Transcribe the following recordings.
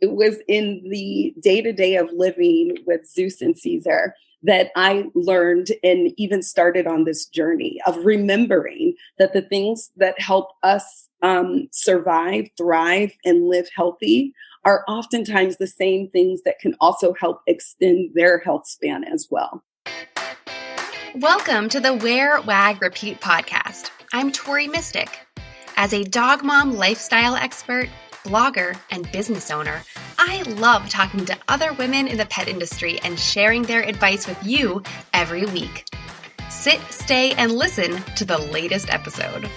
it was in the day-to-day of living with Zeus and Caesar that I learned and even started on this journey of remembering that the things that help us survive, thrive, and live healthy are oftentimes the same things that can also help extend their health span as well. Welcome to the Wear, Wag, Repeat podcast. I'm Tori Mystic. As a dog mom lifestyle expert, blogger, and business owner, I love talking to other women in the pet industry and sharing their advice with you every week. Sit, stay, and listen to the latest episode.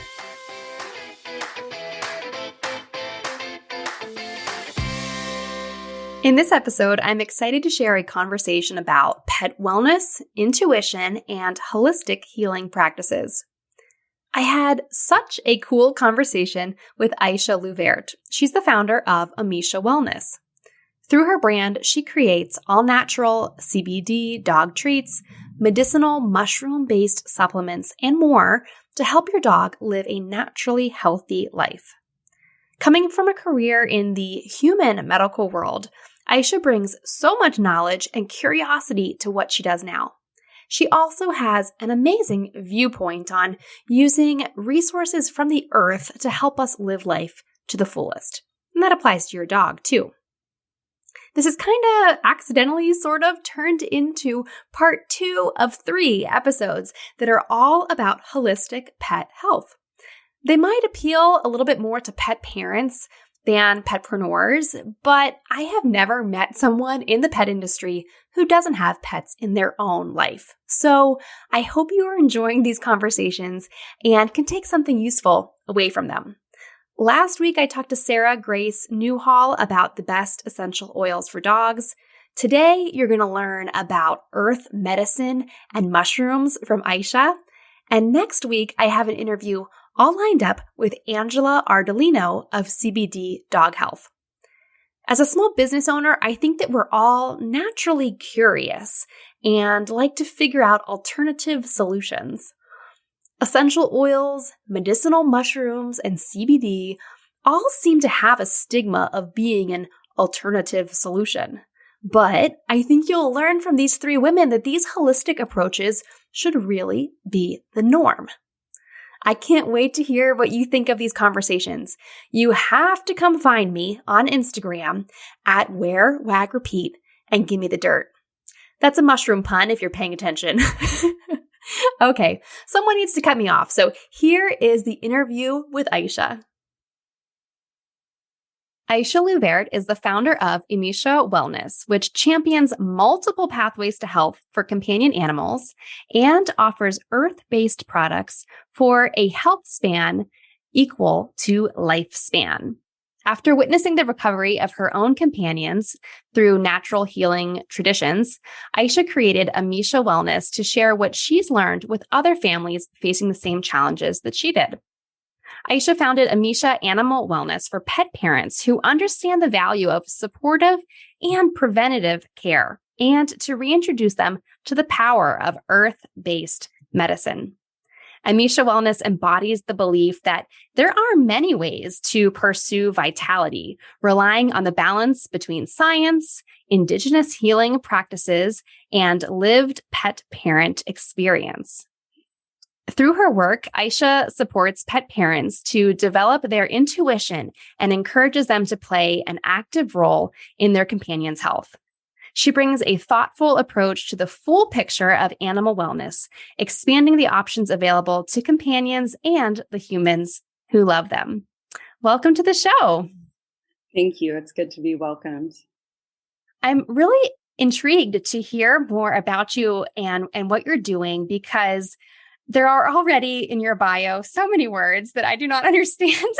In this episode, I'm excited to share a conversation about pet wellness, intuition, and holistic healing practices. I had such a cool conversation with Aisha LuVert. She's the founder of Emisha Wellness. Through her brand, she creates all-natural CBD dog treats, medicinal mushroom-based supplements, and more to help your dog live a naturally healthy life. Coming from a career in the human medical world, Aisha brings so much knowledge and curiosity to what she does now. She also has an amazing viewpoint on using resources from the earth to help us live life to the fullest. And that applies to your dog too. This is kind of accidentally sort of turned into part 2 of 3 episodes that are all about holistic pet health. They might appeal a little bit more to pet parents than petpreneurs, but I have never met someone in the pet industry who doesn't have pets in their own life. So I hope you are enjoying these conversations and can take something useful away from them. Last week, I talked to Sarah Grace Newhall about the best essential oils for dogs. Today, you're going to learn about earth medicine and mushrooms from Aisha. And next week, I have an interview all lined up with Angela Ardolino of CBD Dog Health. As a small business owner, I think that we're all naturally curious and like to figure out alternative solutions. Essential oils, medicinal mushrooms, and CBD all seem to have a stigma of being an alternative solution. But I think you'll learn from these 3 women that these holistic approaches should really be the norm. I can't wait to hear what you think of these conversations. You have to come find me on Instagram at Wear, Wag, Repeat and give me the dirt. That's a mushroom pun if you're paying attention. Okay, someone needs to cut me off. So here is the interview with Aisha. Aisha LuVert is the founder of Emisha Wellness, which champions multiple pathways to health for companion animals and offers earth-based products for a health span equal to lifespan. After witnessing the recovery of her own companions through natural healing traditions, Aisha created Emisha Wellness to share what she's learned with other families facing the same challenges that she did. Aisha founded Emisha Animal Wellness for pet parents who understand the value of supportive and preventative care, and to reintroduce them to the power of earth-based medicine. Emisha Wellness embodies the belief that there are many ways to pursue vitality, relying on the balance between science, indigenous healing practices, and lived pet parent experience. Through her work, Aisha supports pet parents to develop their intuition and encourages them to play an active role in their companion's health. She brings a thoughtful approach to the full picture of animal wellness, expanding the options available to companions and the humans who love them. Welcome to the show. Thank you. It's good to be welcomed. I'm really intrigued to hear more about you and what you're doing, because there are already in your bio so many words that I do not understand.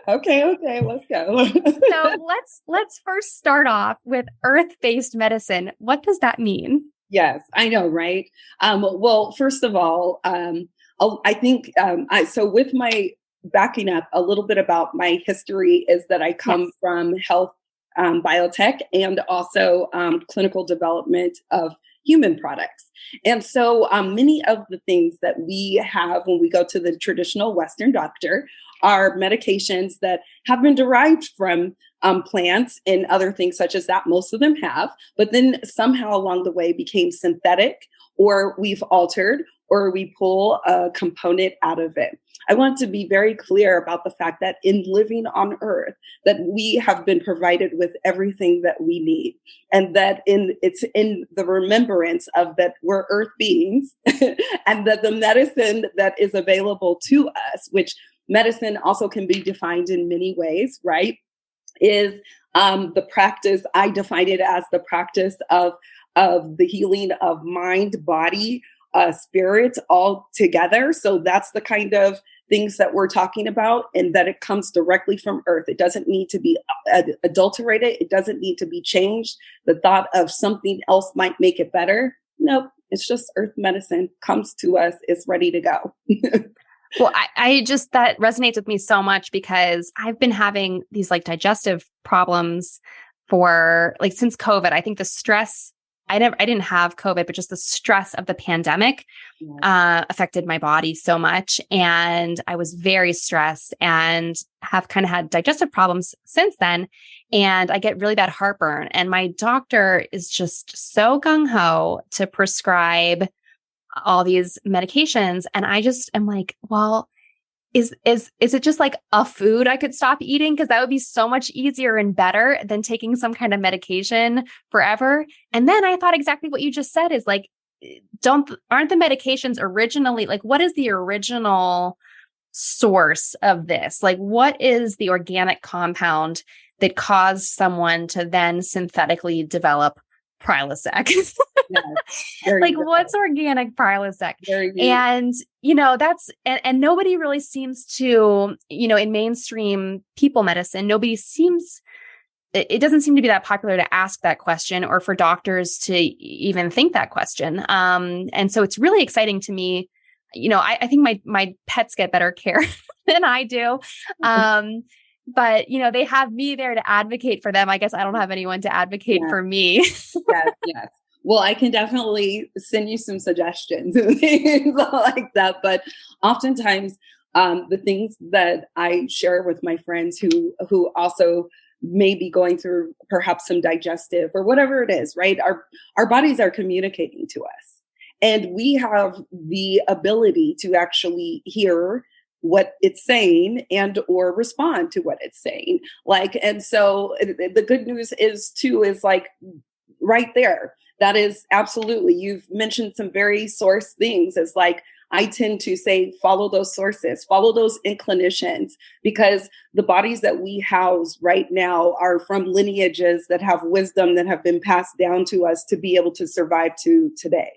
Okay, let's go. So let's first start off with earth-based medicine. What does that mean? Yes, I know, right? Well, first of all, I think so with my backing up a little bit about my history is that I come from health biotech and also clinical development of human products. And so many of the things that we have when we go to the traditional Western doctor are medications that have been derived from plants and other things such as that. Most of them have, but then somehow along the way became synthetic, or we've altered, or we pull a component out of it. I want to be very clear about the fact that in living on earth, that we have been provided with everything that we need. And that it's in the remembrance of that we're earth beings and that the medicine that is available to us, which medicine also can be defined in many ways, right? Is the practice, I define it as the practice of the healing of mind, body, spirit all together. So that's the kind of things that we're talking about, and that it comes directly from earth. It doesn't need to be adulterated. It doesn't need to be changed. The thought of something else might make it better. Nope. It's just earth medicine comes to us. It's ready to go. Well, I just, that resonates with me so much because I've been having these like digestive problems for like since COVID. I think the stress, I didn't have COVID, but just the stress of the pandemic affected my body so much. And I was very stressed and have kind of had digestive problems since then. And I get really bad heartburn. And my doctor is just so gung-ho to prescribe all these medications. And I just am like, well, is it just like a food I could stop eating? Because that would be so much easier and better than taking some kind of medication forever. And then I thought exactly what you just said is like, aren't the medications originally, like, what is the original source of this? Like, what is the organic compound that caused someone to then synthetically develop Prilosec? Like, what's organic Prilosec? And, that's, and nobody really seems to, in mainstream people medicine, it doesn't seem to be that popular to ask that question or for doctors to even think that question. And so it's really exciting to me. I think my pets get better care than I do. But, they have me there to advocate for them. I guess I don't have anyone to advocate for me. Yes. Well, I can definitely send you some suggestions and things like that. But oftentimes, the things that I share with my friends who also may be going through perhaps some digestive or whatever it is, right? Our bodies are communicating to us. And we have the ability to actually hear what it's saying and or respond to what it's saying. And so the good news is like right there. That is absolutely, you've mentioned some very source things. It's like, I tend to say, follow those sources, follow those inclinations, because the bodies that we house right now are from lineages that have wisdom that have been passed down to us to be able to survive to today.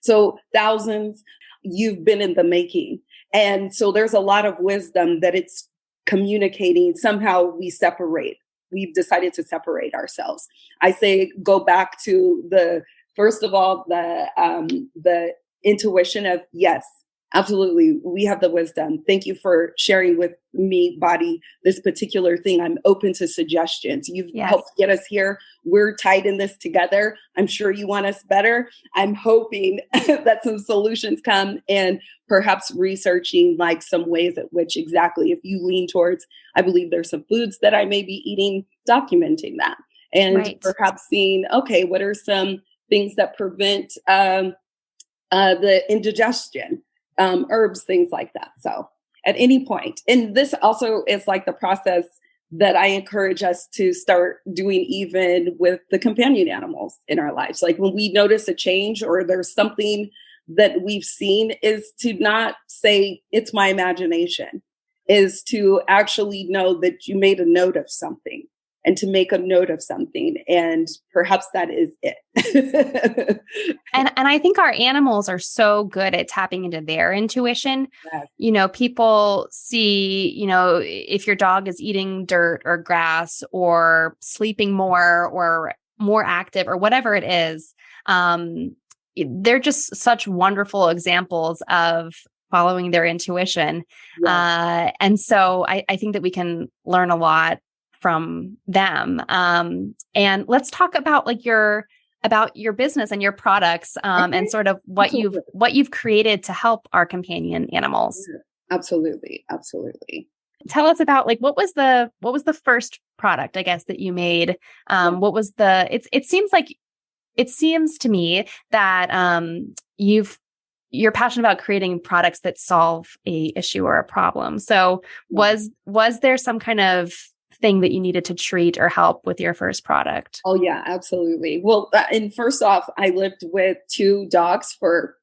So thousands, you've been in the making. And so there's a lot of wisdom that it's communicating. Somehow we've decided to separate ourselves. I say, go back to first of all, the intuition of, yes, absolutely, we have the wisdom. Thank you for sharing with me, body, this particular thing. I'm open to suggestions. You've helped get us here. We're tied in this together. I'm sure you want us better. I'm hoping that some solutions come, and perhaps researching like some ways at which exactly, if you lean towards, I believe there's some foods that I may be eating, documenting that. And perhaps seeing, okay, what are some things that prevent the indigestion, herbs, things like that. So at any point, and this also is like the process that I encourage us to start doing even with the companion animals in our lives. Like when we notice a change or there's something that we've seen, is to not say it's my imagination, is to actually know that you made a note of something. And to make a note of something, and perhaps that is it. And I think our animals are so good at tapping into their intuition. Yes. People see, if your dog is eating dirt or grass or sleeping more or more active or whatever it is. They're just such wonderful examples of following their intuition. Yes. And so I think that we can learn a lot from them. And let's talk about like your about your business and your products, and sort of Absolutely. what you've created to help our companion animals. Absolutely. Absolutely. Tell us about like what was the first product, I guess, that you made? What was it seems to me that you're passionate about creating products that solve a issue or a problem. So was there some kind of thing that you needed to treat or help with your first product? Oh yeah, absolutely. Well, and first off, I lived with two dogs for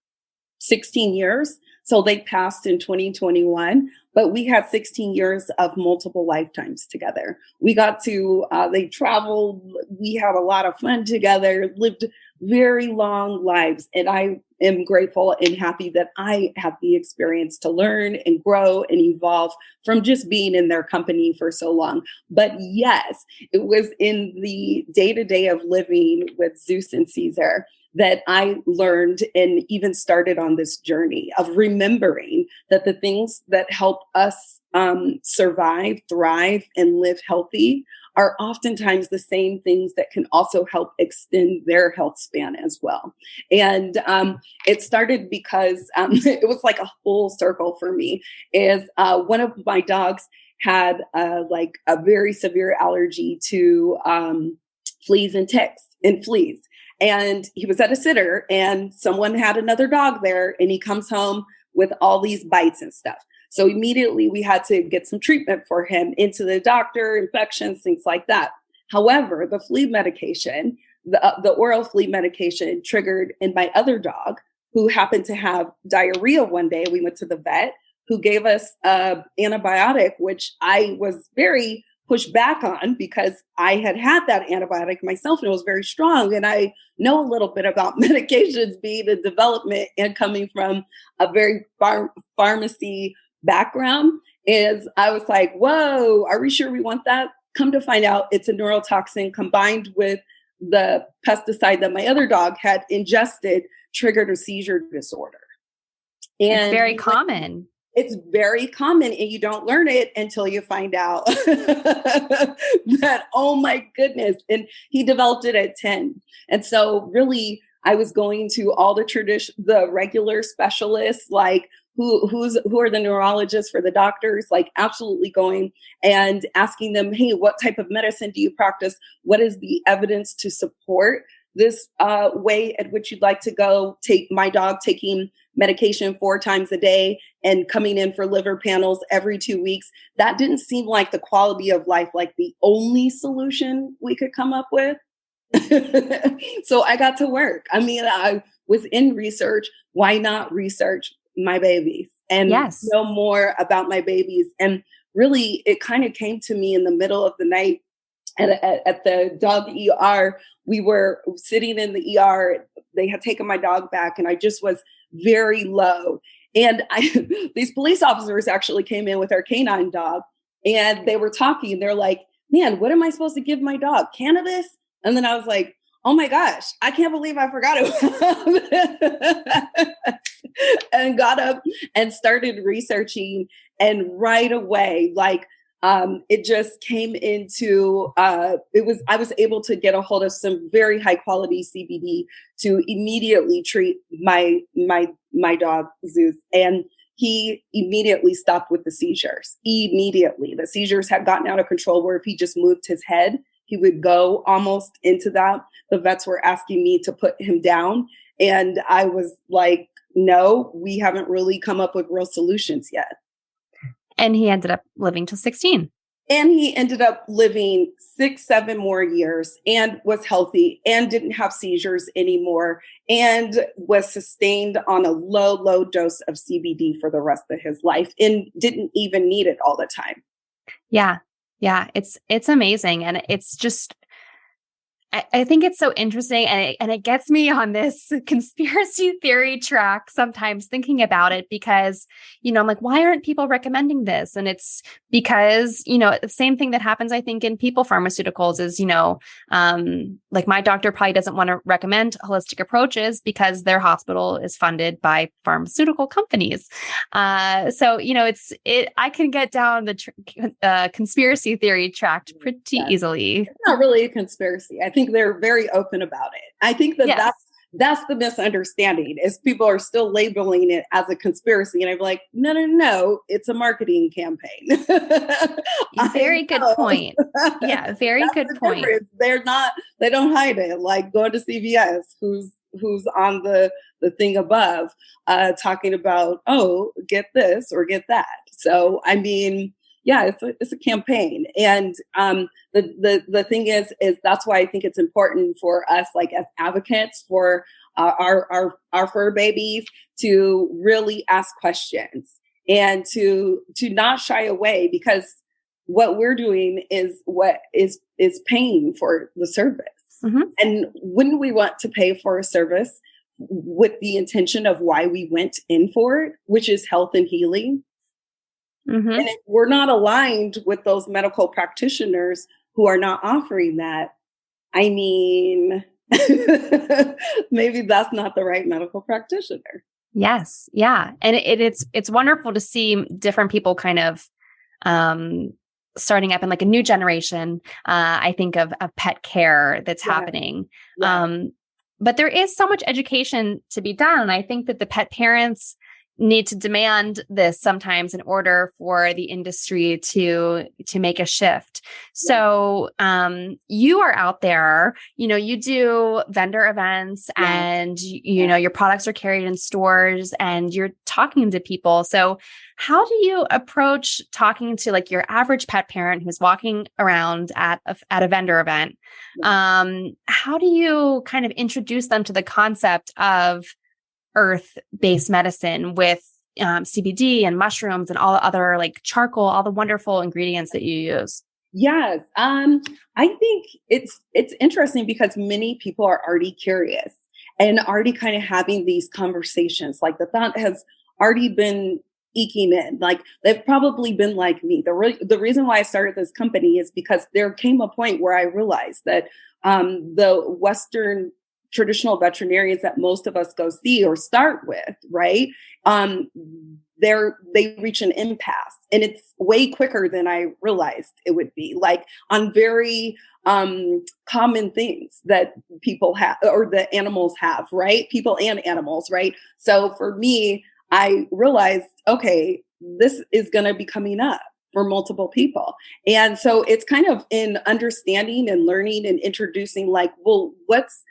16 years. So they passed in 2021, but we had 16 years of multiple lifetimes together. We got to, they traveled, we had a lot of fun together, lived very long lives. And I am grateful and happy that I had the experience to learn and grow and evolve from just being in their company for so long. But yes, it was in the day-to-day of living with Zeus and Caesar that I learned and even started on this journey of remembering that the things that help us survive, thrive, and live healthy are oftentimes the same things that can also help extend their health span as well. And it started because it was like a full circle for me. Is one of my dogs had like a very severe allergy to fleas and ticks and fleas. And he was at a sitter and someone had another dog there and he comes home with all these bites and stuff. So immediately we had to get some treatment for him, into the doctor, infections, things like that. However, the flea medication, the oral flea medication triggered in my other dog who happened to have diarrhea one day. We went to the vet who gave us an antibiotic, which I was very pushed back on because I had that antibiotic myself and it was very strong. And I know a little bit about medications being in development and coming from a very pharmacy background. Is I was like, whoa, are we sure we want that? Come to find out it's a neurotoxin combined with the pesticide that my other dog had ingested triggered a seizure disorder. And it's very common. It's very common and you don't learn it until you find out that, oh my goodness. And he developed it at 10. And so really I was going to all the regular specialists, like who are the neurologists for the doctors, like absolutely going and asking them, hey, what type of medicine do you practice? What is the evidence to support this way at which you'd like to go? Take my dog taking medication 4 times a day and coming in for liver panels every 2 weeks. That didn't seem like the quality of life, like the only solution we could come up with. So I got to work. I mean, I was in research. Why not research my babies and know more about my babies? And really, it kind of came to me in the middle of the night at the dog ER. We were sitting in the ER. They had taken my dog back and I just was very low. And these police officers actually came in with our canine dog and they were talking. They're like, man, what am I supposed to give my dog? Cannabis? And then I was like, oh my gosh, I can't believe I forgot it. And got up and started researching. And right away, like, it just came into, I was able to get a hold of some very high quality CBD to immediately treat my dog Zeus. And he immediately stopped with the seizures. Immediately. The seizures had gotten out of control where if he just moved his head, he would go almost into that. The vets were asking me to put him down. And I was like, no, we haven't really come up with real solutions yet. And he ended up living till 16. And he ended up living 6-7 more years and was healthy and didn't have seizures anymore and was sustained on a low dose of CBD for the rest of his life and didn't even need it all the time. Yeah. Yeah. It's amazing. And it's just, I think it's so interesting and it gets me on this conspiracy theory track sometimes thinking about it because, I'm like, why aren't people recommending this? And it's because, the same thing that happens, I think, in people pharmaceuticals is, like my doctor probably doesn't want to recommend holistic approaches because their hospital is funded by pharmaceutical companies. I can get down the conspiracy theory track pretty easily. It's not really a conspiracy. I think think they're very open about it. I think that Yes. that's the misunderstanding, is people are still labeling it as a conspiracy. And I'm like, no, it's a marketing campaign. Very good point. Yeah, very good point. They don't hide it. Like going to CVS, who's on the thing above, talking about, oh, get this or get that. So, I mean, yeah, it's a campaign. And the thing is that's why I think it's important for us, like as advocates for our fur babies, to really ask questions and to not shy away, because what we're doing is what is paying for the service. Mm-hmm. And wouldn't we want to pay for a service with the intention of why we went in for it, which is health and healing? Mm-hmm. And if we're not aligned with those medical practitioners who are not offering that, I mean, maybe that's not the right medical practitioner. Yes. Yeah. And it's wonderful to see different people kind of starting up in like a new generation. I think of pet care that's happening. Yeah. But there is so much education to be done. And I think that the pet parents need to demand this sometimes in order for the industry to make a shift. So, you are out there, you do vendor events and, your products are carried in stores and you're talking to people. So how do you approach talking to like your average pet parent who's walking around at a vendor event? How do you kind of introduce them to the concept of earth-based medicine with CBD and mushrooms and all the other like charcoal, all the wonderful ingredients that you use? Yes. I think it's interesting because many people are already curious and already kind of having these conversations. Like the thought has already been eking in. Like they've probably been like me. The reason why I started this company is because there came a point where I realized that the Western traditional veterinarians that most of us go see or start with, right? They reach an impasse, and it's way quicker than I realized it would be, like on very common things that people have or the animals have, right? People and animals, right? So for me, I realized, okay, this is going to be coming up for multiple people. And so it's kind of in understanding and learning and introducing like, well, what's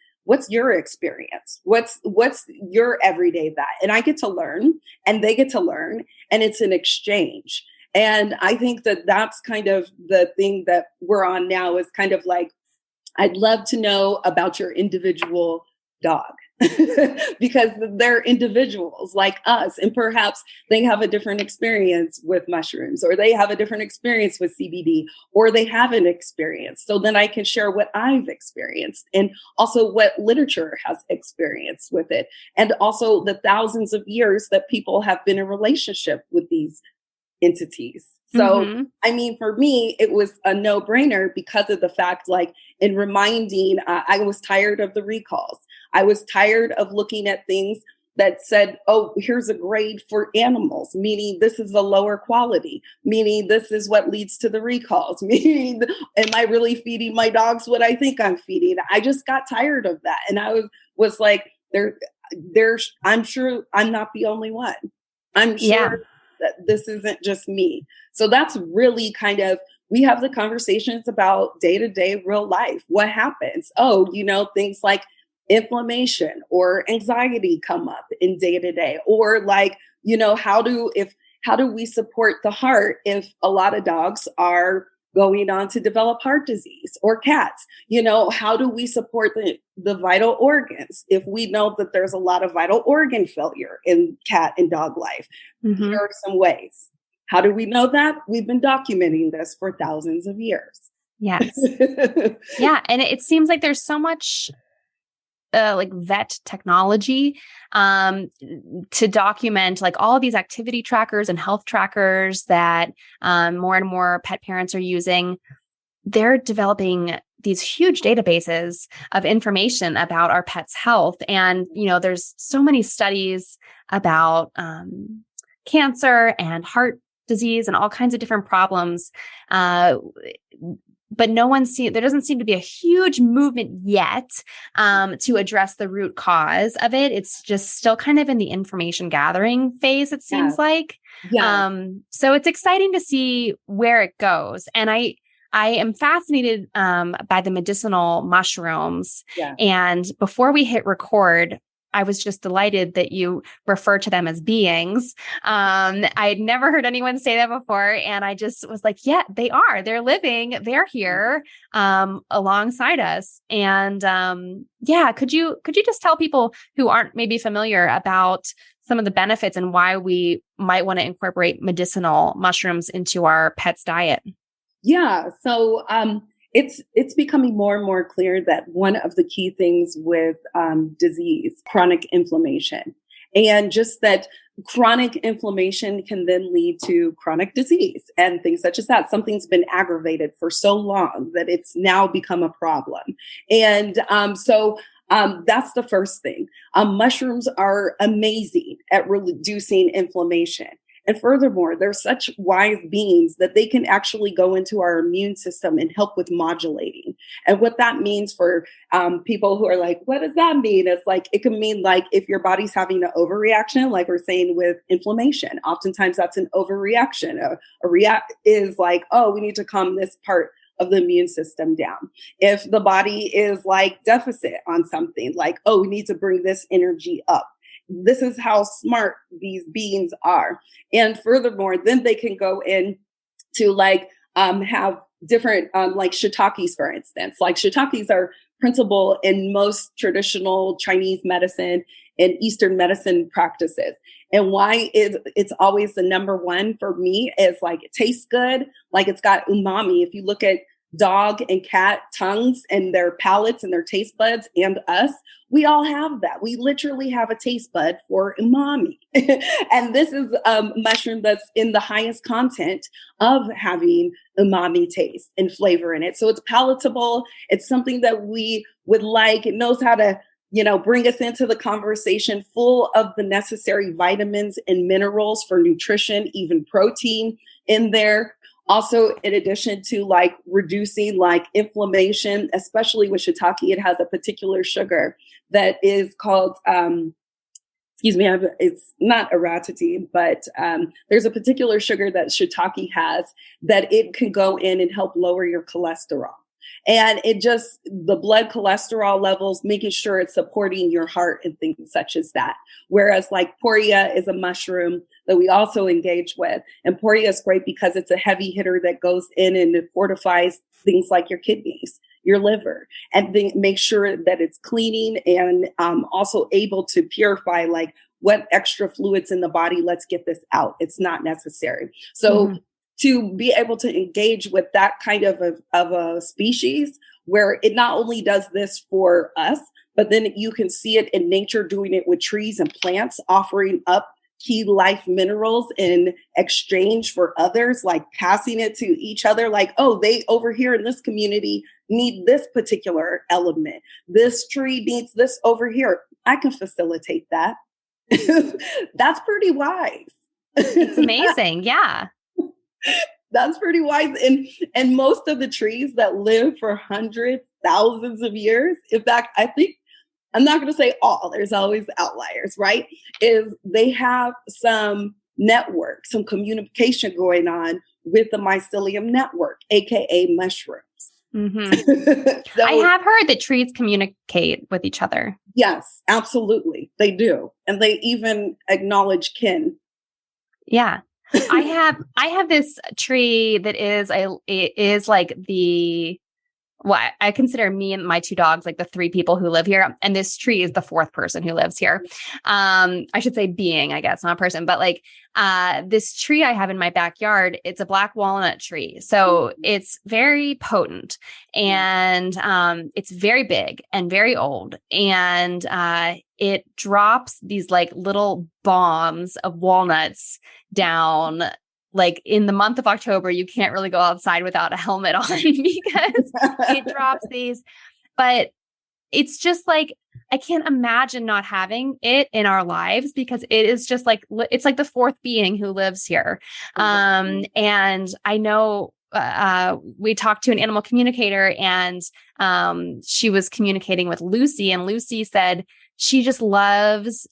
your experience? What's your everyday that? And I get to learn and they get to learn, and it's an exchange. And I think that that's kind of the thing that we're on now, is kind of like, I'd love to know about your individual dog because they're individuals like us, and perhaps they have a different experience with mushrooms, or they have a different experience with CBD, or they haven't experienced. So then I can share what I've experienced, and also what literature has experienced with it, and also the thousands of years that people have been in relationship with these entities. So, I mean, for me, it was a no-brainer because of the fact, like, in reminding, I was tired of the recalls. I was tired of looking at things that said, oh, here's a grade for animals, meaning this is a lower quality, meaning this is what leads to the recalls, meaning, am I really feeding my dogs what I think I'm feeding? I just got tired of that. And I was like, I'm sure I'm not the only one. I'm sure that this isn't just me. So that's really kind of, we have the conversations about day-to-day real life. What happens? Oh, things like inflammation or anxiety come up in day-to-day, or like, how do we support the heart if a lot of dogs are going on to develop heart disease, or cats? How do we support the vital organs if we know that there's a lot of vital organ failure in cat and dog life? Here are some ways. How do we know that? We've been documenting this for thousands of years. Yes. Yeah. And it seems like there's so much like vet technology to document like all of these activity trackers and health trackers that more and more pet parents are using. They're developing these huge databases of information about our pets' health. And, there's so many studies about cancer and heart disease and all kinds of different problems but there doesn't seem to be a huge movement yet to address the root cause of it. It's just still kind of in the information gathering phase, it seems like. Yeah. So it's exciting to see where it goes. And I am fascinated by the medicinal mushrooms. Yeah. And before we hit record, I was just delighted that you refer to them as beings. I had never heard anyone say that before. And I just was like, yeah, they are. They're living. They're here alongside us. And could you just tell people who aren't maybe familiar about some of the benefits and why we might want to incorporate medicinal mushrooms into our pet's diet? Yeah. So it's becoming more and more clear that one of the key things with disease, chronic inflammation, and just that chronic inflammation can then lead to chronic disease and things such as that. Something's been aggravated for so long that it's now become a problem. And that's the first thing. Mushrooms are amazing at reducing inflammation. And furthermore, they're such wise beings that they can actually go into our immune system and help with modulating. And what that means for people who are like, what does that mean? It's like, it can mean like if your body's having an overreaction, like we're saying with inflammation, oftentimes that's an overreaction. A react is like, oh, we need to calm this part of the immune system down. If the body is like deficit on something, like, oh, we need to bring this energy up. This is how smart these beings are. And furthermore, then they can go in to like have different like shiitakes, for instance. Like shiitakes are principal in most traditional Chinese medicine and Eastern medicine practices. And why it's always the number one for me is like it tastes good, like it's got umami. If you look at dog and cat tongues and their palates and their taste buds and us, we all have that. We literally have a taste bud for umami. And this is a mushroom that's in the highest content of having umami taste and flavor in it. So it's palatable. It's something that we would like. It knows how to, bring us into the conversation, full of the necessary vitamins and minerals for nutrition, even protein in there. Also, in addition to like reducing like inflammation, especially with shiitake, it has a particular sugar that is called, it's not aratite, but there's a particular sugar that shiitake has that it can go in and help lower your cholesterol. And the blood cholesterol levels, making sure it's supporting your heart and things such as that. Whereas like poria is a mushroom that we also engage with. And poria is great because it's a heavy hitter that goes in and it fortifies things like your kidneys, your liver, and then make sure that it's cleaning and also able to purify like what extra fluids in the body, let's get this out. It's not necessary. So to be able to engage with that kind of a species where it not only does this for us, but then you can see it in nature doing it with trees and plants, offering up key life minerals in exchange for others, like passing it to each other, like, oh, they over here in this community need this particular element. This tree needs this over here. I can facilitate that. That's pretty wise. It's amazing. Yeah. That's pretty wise. And most of the trees that live for hundreds, thousands of years, in fact, I think, I'm not going to say all, there's always outliers, right? Is they have some network, some communication going on with the mycelium network, AKA mushrooms. So, I have heard that trees communicate with each other. Yes, absolutely. They do. And they even acknowledge kin. Yeah. I have this tree that is like I consider me and my two dogs like the three people who live here. And this tree is the fourth person who lives here. I should say being, I guess, not a person, but like this tree I have in my backyard, it's a black walnut tree. So it's very potent and it's very big and very old. And it drops these like little bombs of walnuts down. Like in the month of October, you can't really go outside without a helmet on because it drops these. But it's just like, I can't imagine not having it in our lives because it is just like, it's like the fourth being who lives here. And I know we talked to an animal communicator, and she was communicating with Lucy, and Lucy said she just loves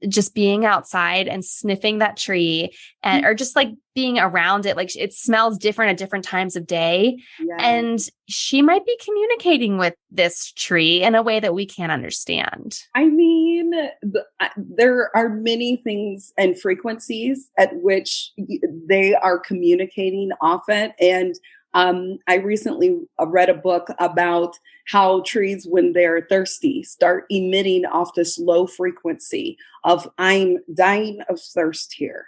just being outside and sniffing that tree, and or just like being around it. Like it smells different at different times of day. Yes. And she might be communicating with this tree in a way that we can't understand. I mean, there are many things and frequencies at which they are communicating often. And I recently read a book about how trees, when they're thirsty, start emitting off this low frequency of "I'm dying of thirst here,"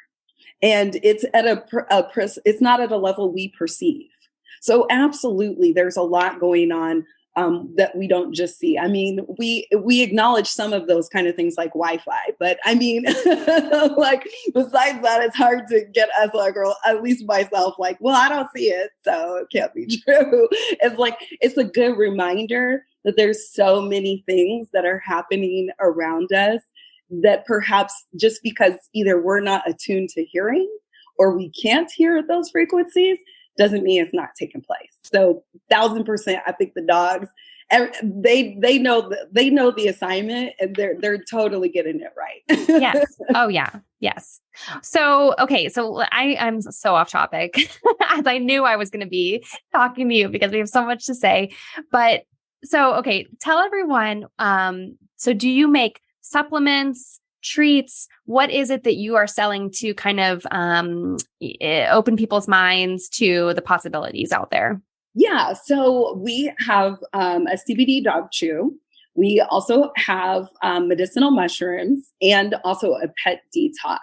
and it's at it's not at a level we perceive. So absolutely, there's a lot going on that we don't just see. I mean, we acknowledge some of those kind of things like Wi-Fi, but I mean, like besides that, it's hard to get us, like, or at least myself, like, well, I don't see it, so it can't be true. It's like, it's a good reminder that there's so many things that are happening around us that perhaps just because either we're not attuned to hearing or we can't hear those frequencies doesn't mean it's not taking place. So 1,000%, I think the dogs, they know the assignment, and they're totally getting it right. Yes. Oh yeah. Yes. So, okay. So I'm so off topic as I knew I was going to be talking to you because we have so much to say, but so, okay. Tell everyone, so do you make supplements, treats? What is it that you are selling to kind of open people's minds to the possibilities out there? Yeah, so we have a CBD dog chew. We also have medicinal mushrooms and also a pet detox.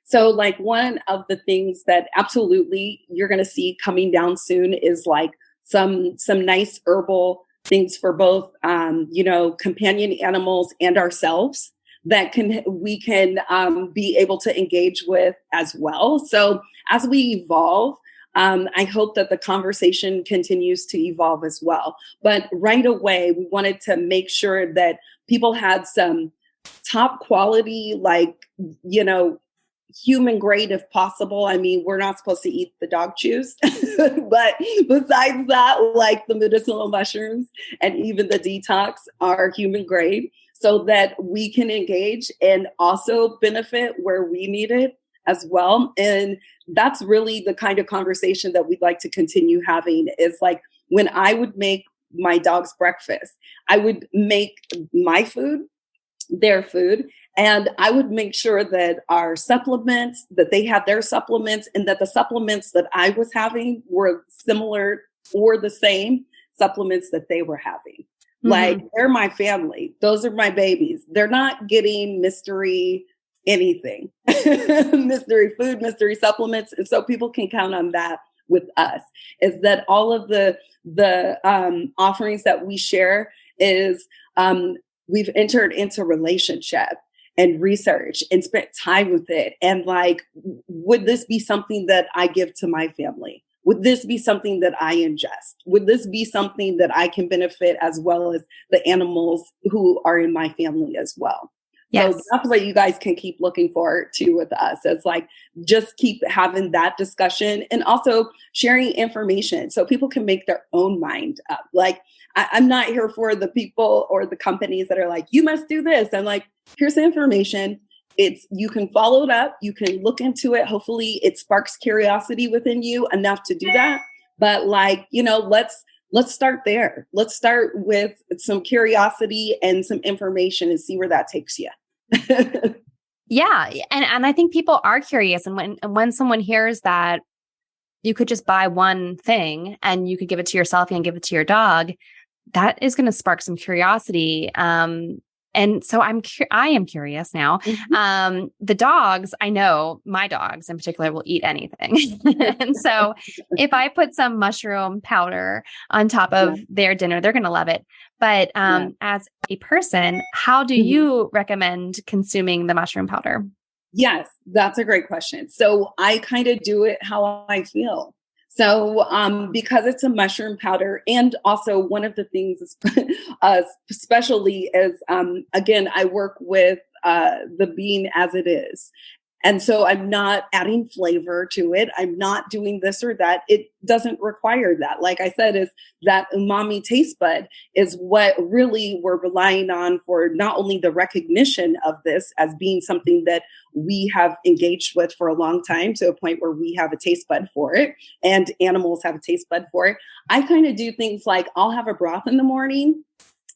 So like one of the things that absolutely you're going to see coming down soon is like some nice herbal things for both, companion animals and ourselves that we can be able to engage with as well. So as we evolve, I hope that the conversation continues to evolve as well. But right away, we wanted to make sure that people had some top quality, like, human grade if possible. I mean, we're not supposed to eat the dog chews, but besides that, like the medicinal mushrooms and even the detox are human grade, so that we can engage and also benefit where we need it as well. And that's really the kind of conversation that we'd like to continue having, is like when I would make my dog's breakfast, I would make my food, their food, and I would make sure that our supplements, that they had their supplements, and that the supplements that I was having were similar or the same supplements that they were having. Mm-hmm. Like, they're my family. Those are my babies. They're not getting mystery anything, mystery food, mystery supplements. And so people can count on that with us, is that all of the offerings that we share is we've entered into relationship and research and spent time with it. And like, would this be something that I give to my family? Would this be something that I ingest? Would this be something that I can benefit as well as the animals who are in my family as well? Yes. So that's what you guys can keep looking forward to with us. It's like, just keep having that discussion and also sharing information so people can make their own mind up. Like, I'm not here for the people or the companies that are like, you must do this. I'm like, here's the information. You can follow it up. You can look into it. Hopefully it sparks curiosity within you enough to do that. But like, let's start there. Let's start with some curiosity and some information and see where that takes you. Yeah. And I think people are curious. And when someone hears that you could just buy one thing and you could give it to yourself and give it to your dog, that is going to spark some curiosity. And so I am curious now. Mm-hmm. The dogs, I know my dogs in particular will eat anything. And so if I put some mushroom powder on top of their dinner, they're going to love it. But as a person, how do you recommend consuming the mushroom powder? Yes, that's a great question. So I kind of do it how I feel. So because it's a mushroom powder, and also one of the things especially is, again, I work with the bean as it is. And so I'm not adding flavor to it. I'm not doing this or that. It doesn't require that. Like I said, is that umami taste bud is what really we're relying on for not only the recognition of this as being something that we have engaged with for a long time, to a point where we have a taste bud for it and animals have a taste bud for it. I kind of do things like I'll have a broth in the morning.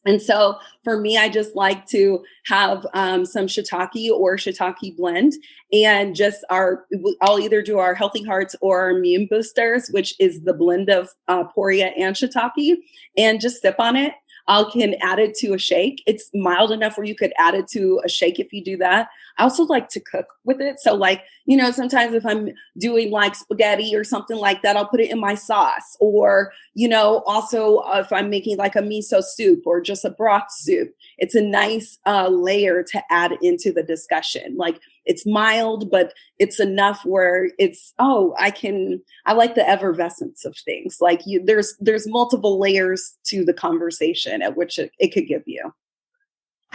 And so for me, I just like to have some shiitake or shiitake blend, and I'll either do our Healthy Hearts or our Immune Boosters, which is the blend of poria and shiitake, and just sip on it. I can add it to a shake. It's mild enough where you could add it to a shake if you do that. I also like to cook with it. So like, sometimes if I'm doing like spaghetti or something like that, I'll put it in my sauce. Or, also if I'm making like a miso soup or just a broth soup, it's a nice layer to add into the discussion. Like it's mild, but it's enough where I like the effervescence of things. Like there's multiple layers to the conversation at which it could give you.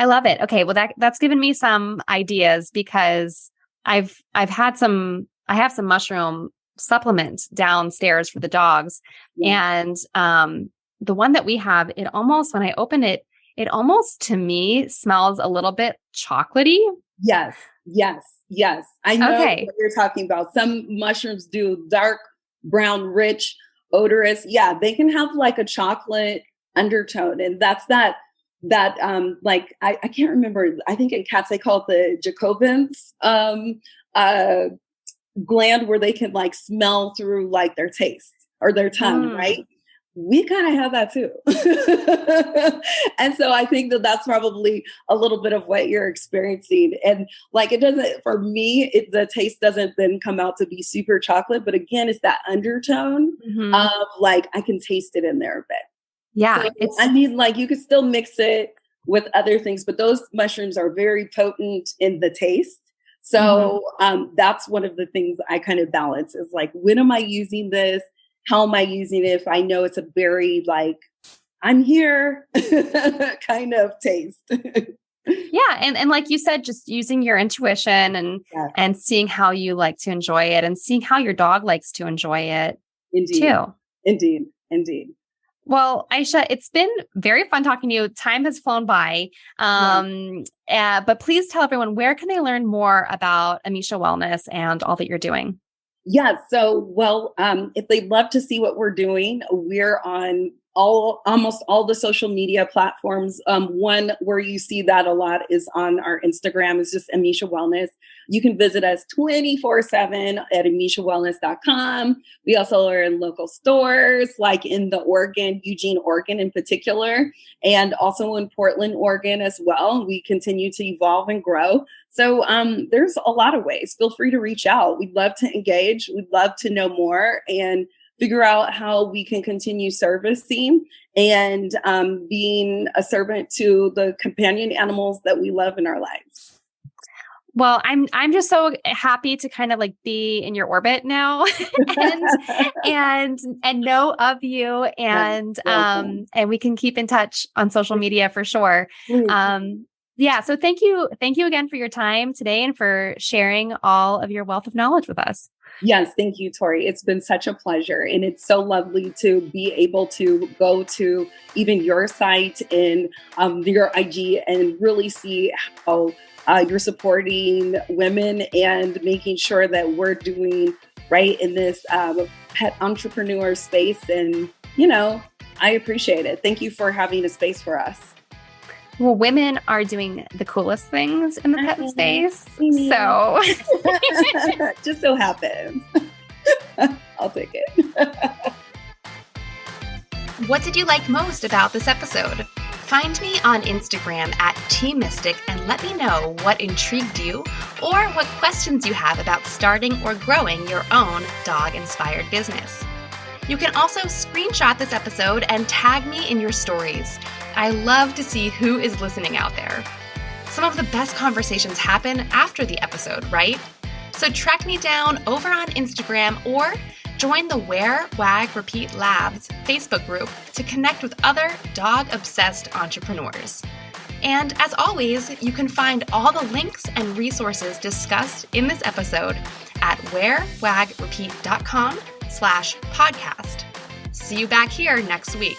I love it. Okay. Well, that's given me some ideas, because I have some mushroom supplements downstairs for the dogs. Yeah. And the one that we have, when I open it, it almost to me smells a little bit chocolatey. Yes. I know what you're talking about. Some mushrooms do dark brown, rich, odorous. Yeah, they can have like a chocolate undertone. And that's that I can't remember. I think in cats they call it the Jacobins gland, where they can like smell through like their taste or their tongue, right? We kind of have that too. And so I think that's probably a little bit of what you're experiencing. And like, it doesn't, for me, the taste doesn't then come out to be super chocolate, but again, it's that undertone of like, I can taste it in there a bit. Yeah. So, like you could still mix it with other things, but those mushrooms are very potent in the taste. So that's one of the things I kind of balance is like, when am I using this? How am I using it? If I know it's a very like, I'm here kind of taste. Yeah. And like you said, just using your intuition and seeing how you like to enjoy it and seeing how your dog likes to enjoy it too. Indeed. Well, Aisha, it's been very fun talking to you. Time has flown by. But please tell everyone, where can they learn more about Emisha Wellness and all that you're doing? Yeah. So, if they'd love to see what we're doing, we're on almost all the social media platforms. One where you see that a lot is on our Instagram. It's just Emisha Wellness. You can visit us 24/7 at emishawellness.com. We also are in local stores, like in Eugene, Oregon in particular, and also in Portland, Oregon as well. We continue to evolve and grow. So there's a lot of ways. Feel free to reach out. We'd love to engage. We'd love to know more and figure out how we can continue servicing and being a servant to the companion animals that we love in our lives. Well, I'm just so happy to kind of like be in your orbit now and know of you and we can keep in touch on social media for sure. Yeah. So thank you again for your time today and for sharing all of your wealth of knowledge with us. Yes. Thank you, Tori. It's been such a pleasure. And it's so lovely to be able to go to even your site and your IG and really see how you're supporting women and making sure that we're doing right in this pet entrepreneur space. And, I appreciate it. Thank you for having a space for us. Well, women are doing the coolest things in the pet space. So just so happens. I'll take it. What did you like most about this episode? Find me on Instagram at @TMystic and let me know what intrigued you or what questions you have about starting or growing your own dog-inspired business. You can also screenshot this episode and tag me in your stories. I love to see who is listening out there. Some of the best conversations happen after the episode, right? So track me down over on Instagram or join the Wear, Wag, Repeat Labs Facebook group to connect with other dog-obsessed entrepreneurs. And as always, you can find all the links and resources discussed in this episode at wherewagrepeat.com/podcast. See you back here next week.